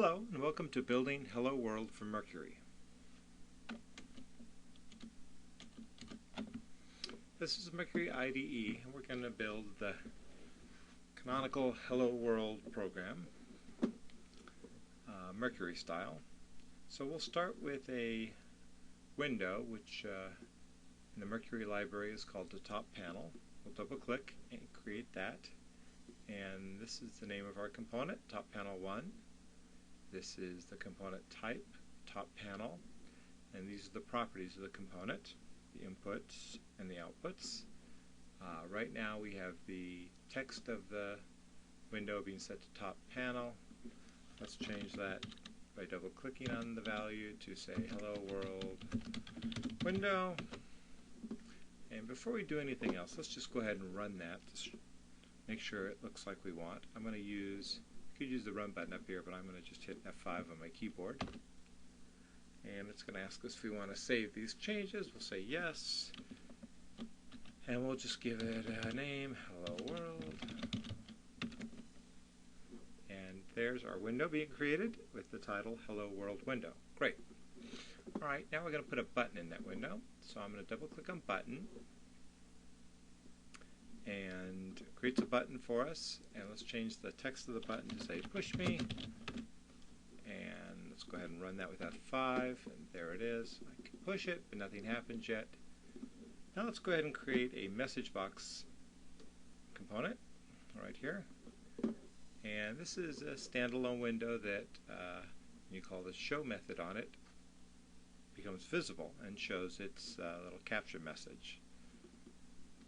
Hello and welcome to Building Hello World from Mercury. This is Mercury IDE and we're going to build the canonical Hello World program, Mercury style. So we'll start with a window which in the Mercury library is called the top panel. We'll double click and create that, and this is the name of our component, top panel 1. This is the component type, top panel, and these are the properties of the component, the inputs and the outputs. Right now we have the text of the window being set to top panel. Let's change that by double clicking on the value to say hello world window. And before we do anything else, let's just go ahead and run that to make sure it looks like we want. I'm going to use, you could use the run button up here, but I'm going to just hit F5 on my keyboard. And it's going to ask us if we want to save these changes. We'll say yes. And we'll just give it a name, hello world. And there's our window being created with the title hello world window. Great. Alright, now we're going to put a button in that window. So I'm going to double click on button. And it creates a button for us. And let's change the text of the button to say push me. And let's go ahead and run that with F5. And there it is. I can push it, but nothing happens yet. Now let's go ahead and create a message box component right here. And this is a standalone window that you call the show method on it becomes visible and shows its little capture message.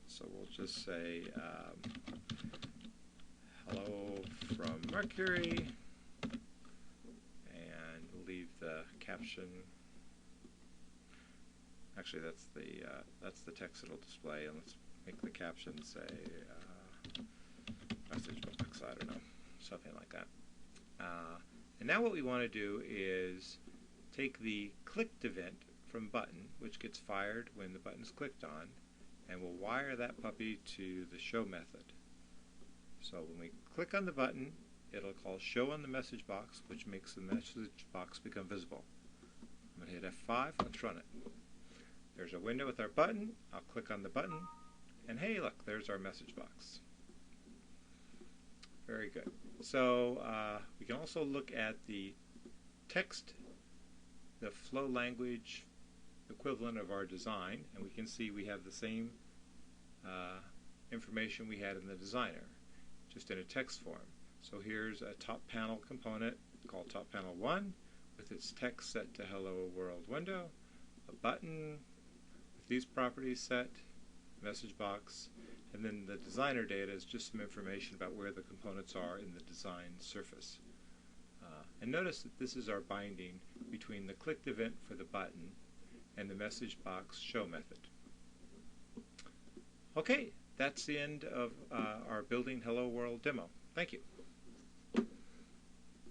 So we'll just say hello from Mercury, and we'll leave the caption. Actually, that's the text it'll display, and let's make the caption say message box. I don't know, something like that. And now what we want to do is take the clicked event from button, which gets fired when the button is clicked on, and we'll wire that puppy to the show method. So when we click on the button, it'll call show on the message box, which makes the message box become visible. I'm going to hit F5. Let's run it. There's a window with our button. I'll click on the button, and hey, look, there's our message box. Very good. So we can also look at the text, the flow language equivalent of our design, and we can see we have the same information we had in the designer, just in a text form. So here's a top panel component called top panel 1 with its text set to hello world window, a button with these properties set, message box, and then the designer data is just some information about where the components are in the design surface. And notice that this is our binding between the clicked event for the button and the message box show method. Okay, that's the end of our Building Hello World demo. Thank you.